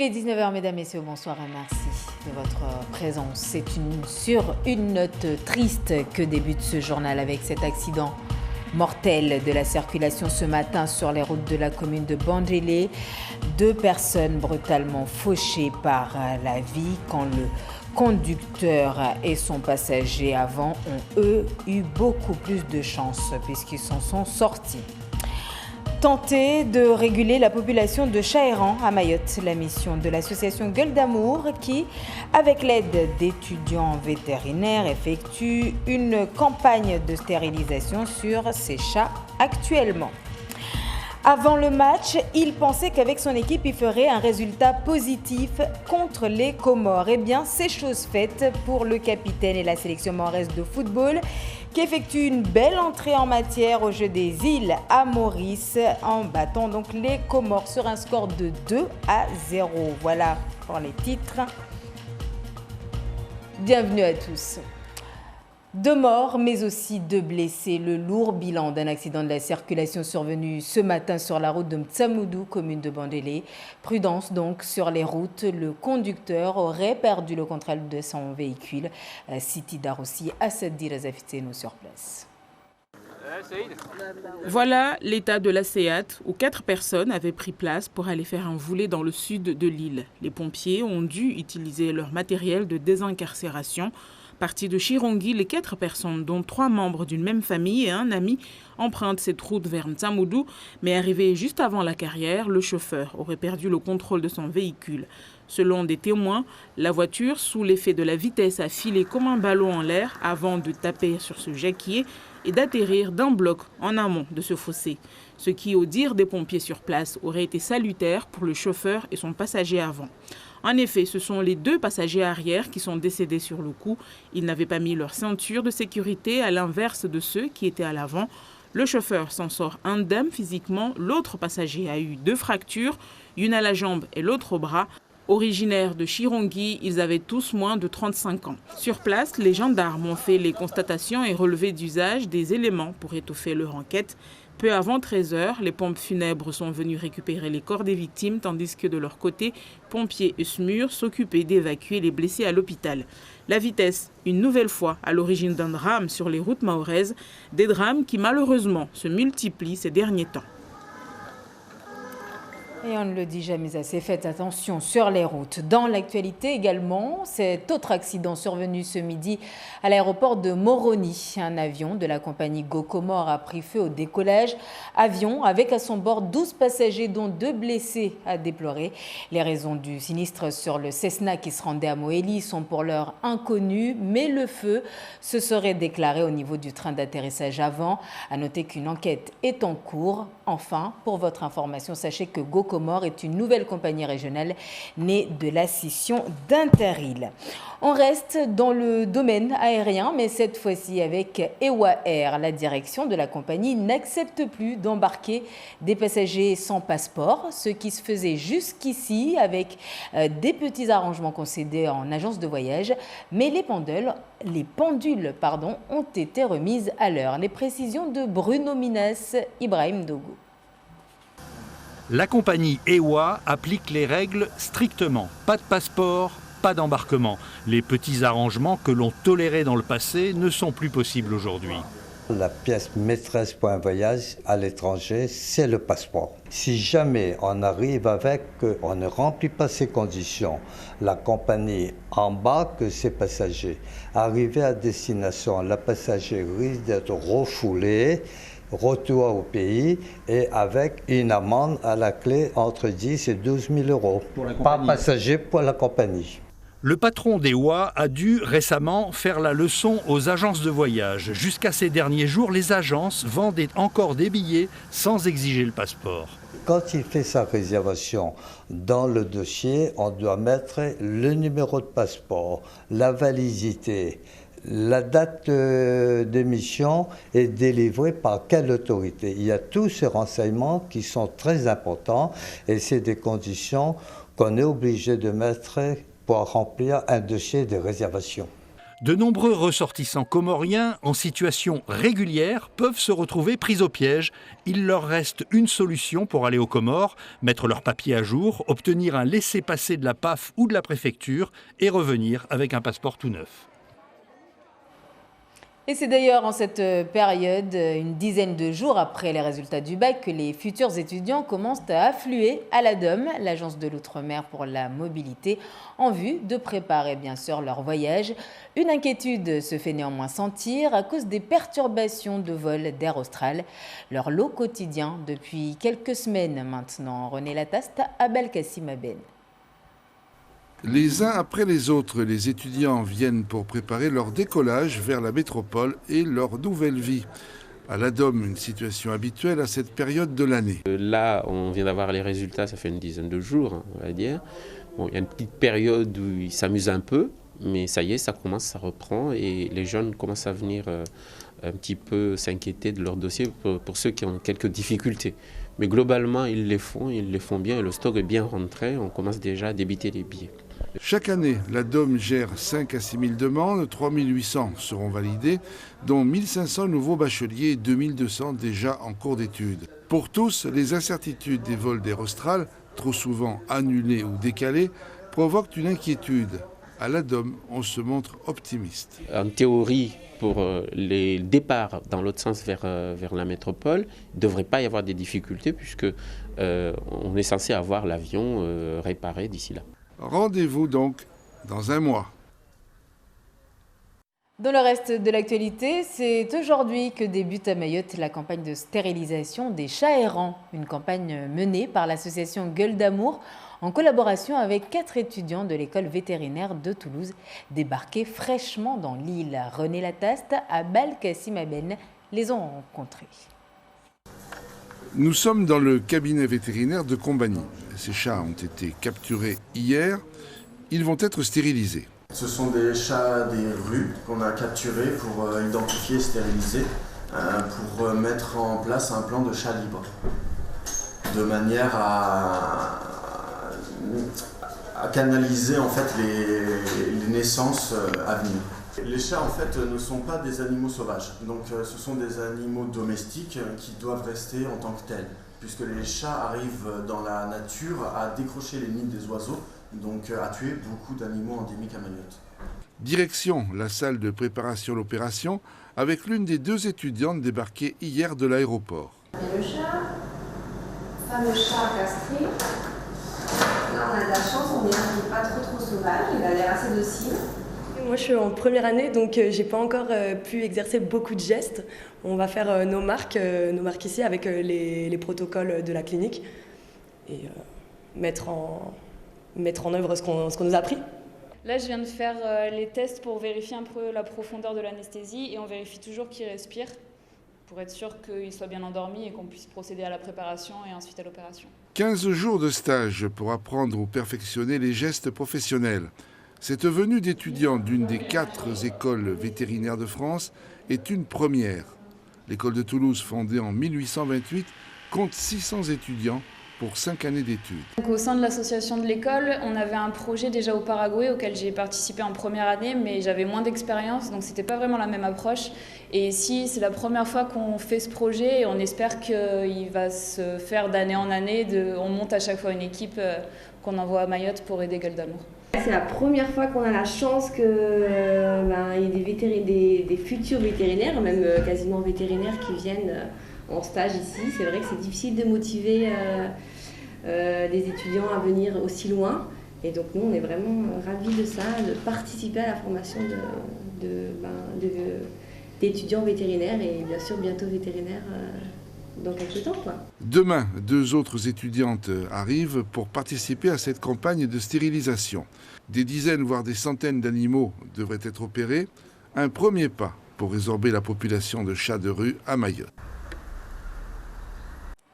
Il est 19h, mesdames, messieurs, bonsoir et merci de votre présence. C'est sur une note triste que débute ce journal avec cet accident mortel de la circulation ce matin sur les routes de la commune de Bandélé. 2 personnes brutalement fauchées par la vie quand le conducteur et son passager avant ont, eux, eu beaucoup plus de chance puisqu'ils s'en sont sortis. Tenter de réguler la population de chats errants à Mayotte, la mission de l'association Gueule d'Amour qui, avec l'aide d'étudiants vétérinaires, effectue une campagne de stérilisation sur ces chats actuellement. Avant le match, il pensait qu'avec son équipe, il ferait un résultat positif contre les Comores. Eh bien, c'est chose faite pour le capitaine et la sélection mahoraise de football qui effectue une belle entrée en matière au jeu des îles à Maurice en battant donc les Comores sur un score de 2-0. Voilà pour les titres. Bienvenue à tous. 2 morts, mais aussi 2 blessés. Le lourd bilan d'un accident de la circulation survenu ce matin sur la route de Mtsamoudou, commune de Bandélé. Prudence donc sur les routes. Le conducteur aurait perdu le contrôle de son véhicule. Siti Darossi, Assad Dirazafiteno sur place. Voilà l'état de la SEAT où 4 personnes avaient pris place pour aller faire un volet dans le sud de l'île. Les pompiers ont dû utiliser leur matériel de désincarcération. Partis de Chirongui, les 4 personnes, dont 3 membres d'une même famille et un ami, empruntent cette route vers Mtsamoudou, mais arrivé juste avant la carrière, le chauffeur aurait perdu le contrôle de son véhicule. Selon des témoins, la voiture, sous l'effet de la vitesse, a filé comme un ballon en l'air avant de taper sur ce jacquier et d'atterrir d'un bloc en amont de ce fossé. Ce qui, au dire des pompiers sur place, aurait été salutaire pour le chauffeur et son passager avant. En effet, ce sont les 2 passagers arrière qui sont décédés sur le coup. Ils n'avaient pas mis leur ceinture de sécurité à l'inverse de ceux qui étaient à l'avant. Le chauffeur s'en sort indemne physiquement. L'autre passager a eu 2 fractures, une à la jambe et l'autre au bras. Originaires de Chirongui, ils avaient tous moins de 35 ans. Sur place, les gendarmes ont fait les constatations et relevé d'usage des éléments pour étoffer leur enquête. Peu avant 13h, les pompes funèbres sont venues récupérer les corps des victimes, tandis que de leur côté, pompiers et SMUR s'occupaient d'évacuer les blessés à l'hôpital. La vitesse, une nouvelle fois, à l'origine d'un drame sur les routes mahoraises, des drames qui malheureusement se multiplient ces derniers temps. Et on ne le dit jamais assez, faites attention sur les routes. Dans l'actualité également, cet autre accident survenu ce midi à l'aéroport de Moroni. Un avion de la compagnie Go Comores a pris feu au décollage. Avion avec à son bord 12 passagers dont 2 blessés à déplorer. Les raisons du sinistre sur le Cessna qui se rendait à Moélie sont pour l'heure inconnues, mais le feu se serait déclaré au niveau du train d'atterrissage avant. À noter qu'une enquête est en cours. Enfin, pour votre information, sachez que Go Comores est une nouvelle compagnie régionale née de la scission d'Interrail. On reste dans le domaine aérien, mais cette fois-ci avec Ewa Air. La direction de la compagnie n'accepte plus d'embarquer des passagers sans passeport, ce qui se faisait jusqu'ici avec des petits arrangements concédés en agence de voyage, mais les pendules ont été remises à l'heure. Les précisions de Bruno Minas, Ibrahim Dogo. La compagnie EWA applique les règles strictement. Pas de passeport, pas d'embarquement. Les petits arrangements que l'on tolérait dans le passé ne sont plus possibles aujourd'hui. La pièce maîtresse pour un voyage à l'étranger, c'est le passeport. Si jamais on arrive avec, on ne remplit pas ces conditions, la compagnie embarque ses passagers. Arrivé à destination, la passager risque d'être refoulée. Retour au pays et avec une amende à la clé entre 10 et 12 000 euros par passager pour la compagnie. Le patron d'EWA a dû récemment faire la leçon aux agences de voyage. Jusqu'à ces derniers jours, les agences vendaient encore des billets sans exiger le passeport. Quand il fait sa réservation dans le dossier, on doit mettre le numéro de passeport, la validité, la date d'émission est délivrée par quelle autorité. Il y a tous ces renseignements qui sont très importants et c'est des conditions qu'on est obligé de mettre pour remplir un dossier de réservation. De nombreux ressortissants comoriens en situation régulière peuvent se retrouver pris au piège. Il leur reste une solution pour aller aux Comores, mettre leurs papiers à jour, obtenir un laissez-passer de la PAF ou de la préfecture et revenir avec un passeport tout neuf. Et c'est d'ailleurs en cette période, une dizaine de jours après les résultats du bac, que les futurs étudiants commencent à affluer à l'ADOM, l'Agence de l'Outre-mer pour la mobilité, en vue de préparer bien sûr leur voyage. Une inquiétude se fait néanmoins sentir à cause des perturbations de vol d'Air Austral, leur lot quotidien depuis quelques semaines maintenant. René Lataste à Belkacem Aben. Les uns après les autres, les étudiants viennent pour préparer leur décollage vers la métropole et leur nouvelle vie. À l'ADOM, une situation habituelle à cette période de l'année. Là, on vient d'avoir les résultats, ça fait une dizaine de jours, on va dire. Bon, il y a une petite période où ils s'amusent un peu, mais ça y est, ça commence, ça reprend et les jeunes commencent à venir un petit peu s'inquiéter de leur dossier pour ceux qui ont quelques difficultés. Mais globalement, ils les font bien et le stock est bien rentré, on commence déjà à débiter les billets. Chaque année, l'ADOM gère 5 à 6 000 demandes, 3 800 seront validées, dont 1 500 nouveaux bacheliers et 2 200 déjà en cours d'études. Pour tous, les incertitudes des vols d'Air Austral, trop souvent annulés ou décalés, provoquent une inquiétude. À l'ADOM, on se montre optimiste. En théorie, pour les départs dans l'autre sens vers la métropole, il ne devrait pas y avoir des difficultés puisque on est censé avoir l'avion réparé d'ici là. Rendez-vous donc dans un mois. Dans le reste de l'actualité, c'est aujourd'hui que débute à Mayotte la campagne de stérilisation des chats errants. Une campagne menée par l'association Gueule d'Amour en collaboration avec 4 étudiants de l'école vétérinaire de Toulouse débarqués fraîchement dans l'île. René Lataste à Belkacem Aben les ont rencontrés. Nous sommes dans le cabinet vétérinaire de Combagny. Ces chats ont été capturés hier. Ils vont être stérilisés. Ce sont des chats des rues qu'on a capturés pour identifier et stériliser, pour mettre en place un plan de chat libre, de manière à canaliser en fait les naissances à venir. Les chats en fait ne sont pas des animaux sauvages, donc ce sont des animaux domestiques qui doivent rester en tant que tels, puisque les chats arrivent dans la nature à décrocher les nids des oiseaux, donc à tuer beaucoup d'animaux endémiques à Mayotte. Direction la salle de préparation de l'opération avec l'une des 2 étudiantes débarquées hier de l'aéroport. Et le chat, fameux chat castré, là on a de la chance, on n'est pas trop sauvage, il a l'air assez docile. Moi je suis en première année donc j'ai pas encore pu exercer beaucoup de gestes. On va faire nos marques ici avec les protocoles de la clinique et mettre en œuvre ce qu'on nous a appris. Là je viens de faire les tests pour vérifier un peu la profondeur de l'anesthésie et on vérifie toujours qu'il respire pour être sûr qu'il soit bien endormi et qu'on puisse procéder à la préparation et ensuite à l'opération. 15 jours de stage pour apprendre ou perfectionner les gestes professionnels. Cette venue d'étudiants d'une des 4 écoles vétérinaires de France est une première. L'école de Toulouse, fondée en 1828, compte 600 étudiants pour 5 années d'études. Au sein de l'association de l'école, on avait un projet déjà au Paraguay auquel j'ai participé en première année, mais j'avais moins d'expérience, donc c'était pas vraiment la même approche. Et ici, c'est la première fois qu'on fait ce projet et on espère qu'il va se faire d'année en année. On monte à chaque fois une équipe qu'on envoie à Mayotte pour aider Gueule d'Amour. C'est la première fois qu'on a la chance qu'il y ait des futurs vétérinaires, même quasiment vétérinaires, qui viennent en stage ici. C'est vrai que c'est difficile de motiver des étudiants à venir aussi loin. Et donc nous, on est vraiment ravis de ça, de participer à la formation d'étudiants vétérinaires et bien sûr bientôt vétérinaires dans quelques temps, quoi. Demain, 2 autres étudiantes arrivent pour participer à cette campagne de stérilisation. Des dizaines, voire des centaines d'animaux devraient être opérés. Un premier pas pour résorber la population de chats de rue à Mayotte.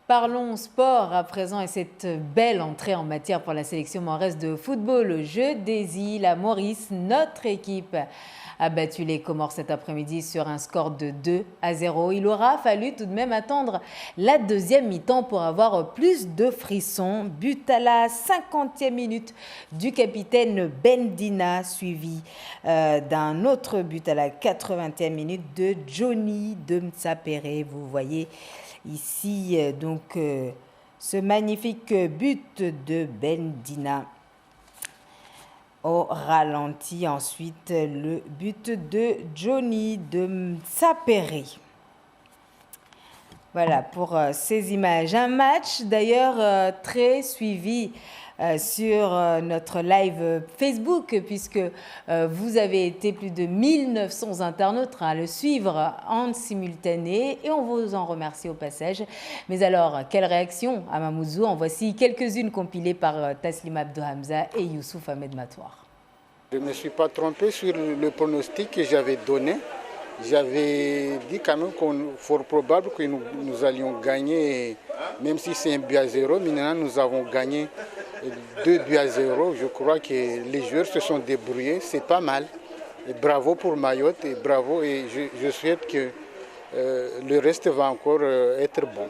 Parlons sport à présent et cette belle entrée en matière pour la sélection mahoraise de football. Jeu des îles à Maurice, notre équipe a battu les Comores cet après-midi sur un score de 2-0. Il aura fallu tout de même attendre la deuxième mi-temps pour avoir plus de frissons. But à la 50e minute du capitaine Bendina, suivi d'un autre but à la 80e minute de Johnny de Mtsapere. Vous voyez ici donc ce magnifique but de Bendina. Au ralenti, ensuite le but de Johnny de Mtsapere. Voilà pour ces images. Un match d'ailleurs très suivi sur notre live Facebook, puisque vous avez été plus de 1900 internautes à le suivre en simultané et on vous en remercie au passage. Mais alors, quelle réaction à Mamoudzou? En voici quelques-unes compilées par Taslim Abdou Hamza et Youssouf Ahmed Matouar. Je ne me suis pas trompé sur le pronostic que j'avais donné. J'avais dit quand même qu'il est fort probable que nous allions gagner, même si c'est 1-0. Maintenant, nous avons gagné 2-0. Je crois que les joueurs se sont débrouillés. C'est pas mal. Et bravo pour Mayotte et bravo. Et je souhaite que le reste va encore être bon.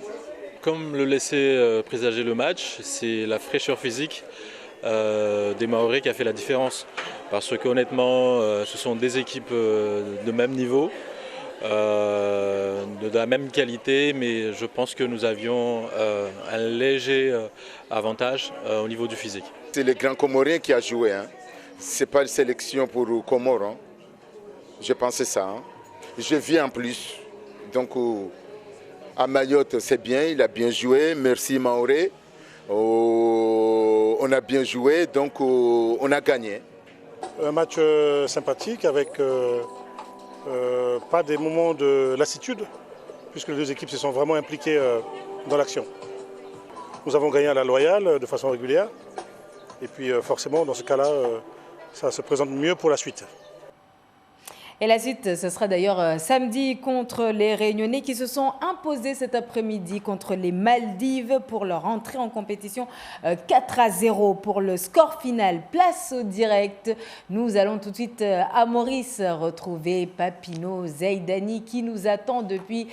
Comme le laissait présager le match, c'est la fraîcheur physique des Mahorais qui a fait la différence. Parce qu'honnêtement, ce sont des équipes de même niveau, de la même qualité, mais je pense que nous avions un léger avantage au niveau du physique. C'est le Grand Comorien qui a joué. Hein. Ce n'est pas une sélection pour Comores. Hein. Je pensais ça. Hein. Je vis en plus. Donc à Mayotte, c'est bien, il a bien joué. Merci Mahorais. On a bien joué, donc on a gagné. Un match sympathique avec pas des moments de lassitude, puisque les deux équipes se sont vraiment impliquées dans l'action. Nous avons gagné à la loyale de façon régulière, et puis forcément dans ce cas-là, ça se présente mieux pour la suite. Et la suite, ce sera d'ailleurs samedi contre les Réunionnais qui se sont imposés cet après-midi contre les Maldives pour leur entrée en compétition 4-0 pour le score final. Place au direct. Nous allons tout de suite à Maurice retrouver Papineau Zaidani qui nous attend depuis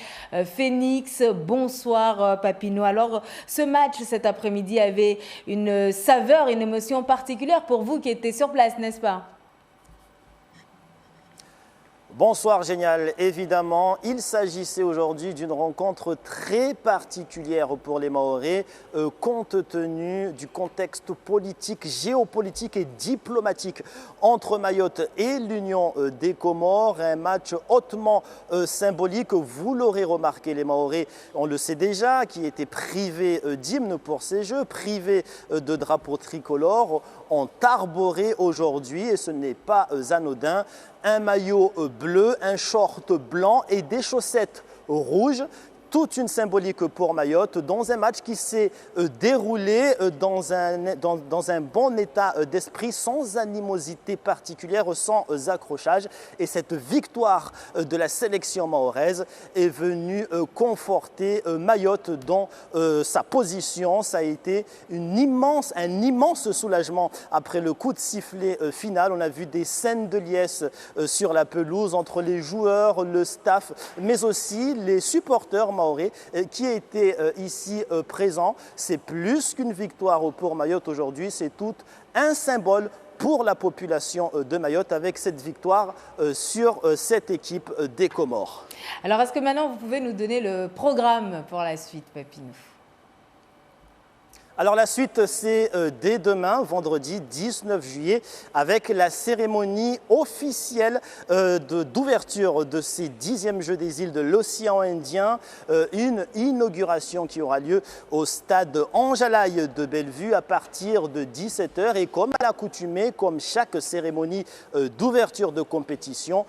Phoenix. Bonsoir Papineau. Alors, ce match cet après-midi avait une saveur, une émotion particulière pour vous qui étiez sur place, n'est-ce pas ? Bonsoir Génial, évidemment, il s'agissait aujourd'hui d'une rencontre très particulière pour les Mahorais, compte tenu du contexte politique, géopolitique et diplomatique entre Mayotte et l'Union des Comores. Un match hautement symbolique, vous l'aurez remarqué, les Mahorais, on le sait déjà, qui étaient privés d'hymne pour ces Jeux, privés de drapeau tricolore, ont arboré aujourd'hui, et ce n'est pas anodin, un maillot bleu, un short blanc et des chaussettes rouges. Toute une symbolique pour Mayotte dans un match qui s'est déroulé dans un bon état d'esprit, sans animosité particulière, sans accrochage. Et cette victoire de la sélection mahoraise est venue conforter Mayotte dans sa position. Ça a été un immense soulagement après le coup de sifflet final. On a vu des scènes de liesse sur la pelouse entre les joueurs, le staff, mais aussi les supporters mahorais qui étaient ici présents. C'est plus qu'une victoire pour Mayotte aujourd'hui, c'est tout un symbole pour la population de Mayotte avec cette victoire sur cette équipe des Comores. Alors, est-ce que maintenant vous pouvez nous donner le programme pour la suite, Papineau ? Alors la suite, c'est dès demain, vendredi 19 juillet, avec la cérémonie officielle d'ouverture de ces 10e Jeux des îles de l'océan Indien, une inauguration qui aura lieu au stade Anjalaï de Bellevue à partir de 17h. Et comme à l'accoutumée, comme chaque cérémonie d'ouverture de compétition,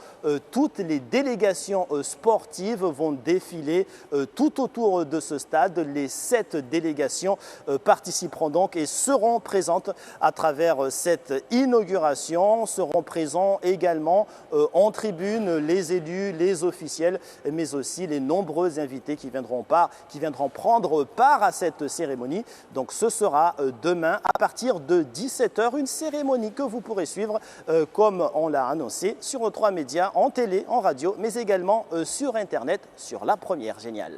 toutes les délégations sportives vont défiler tout autour de ce stade, les 7 délégations participant participeront donc et seront présentes à travers cette inauguration. Seront présents également en tribune les élus, les officiels, mais aussi les nombreux invités qui viendront prendre part à cette cérémonie. Donc ce sera demain à partir de 17h, une cérémonie que vous pourrez suivre comme on l'a annoncé sur 3 médias, en télé, en radio, mais également sur Internet, sur La Première. Génial.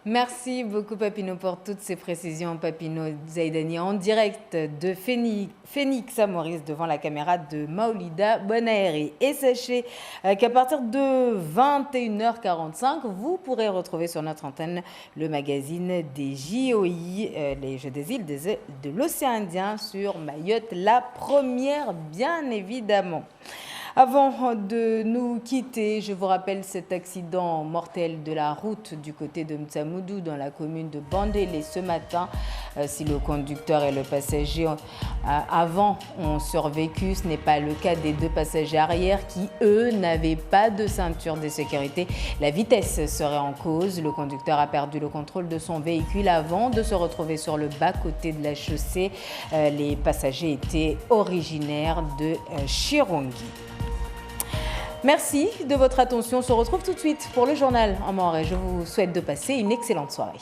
Merci beaucoup Papineau pour toutes ces précisions. Papineau Zaidani en direct de Phoenix à Maurice devant la caméra de Maolida Bonaeri. Et sachez qu'à partir de 21h45, vous pourrez retrouver sur notre antenne le magazine des JOI, les Jeux des îles de l'océan Indien sur Mayotte, la première bien évidemment. Avant de nous quitter, je vous rappelle cet accident mortel de la route du côté de Mtsamoudou dans la commune de Bandélé ce matin. Si le conducteur et le passager avant ont survécu, ce n'est pas le cas des 2 passagers arrière qui, eux, n'avaient pas de ceinture de sécurité. La vitesse serait en cause. Le conducteur a perdu le contrôle de son véhicule avant de se retrouver sur le bas-côté de la chaussée. Les passagers étaient originaires de Chirongi. Merci de votre attention. On se retrouve tout de suite pour le journal en Mahorais. Je vous souhaite de passer une excellente soirée.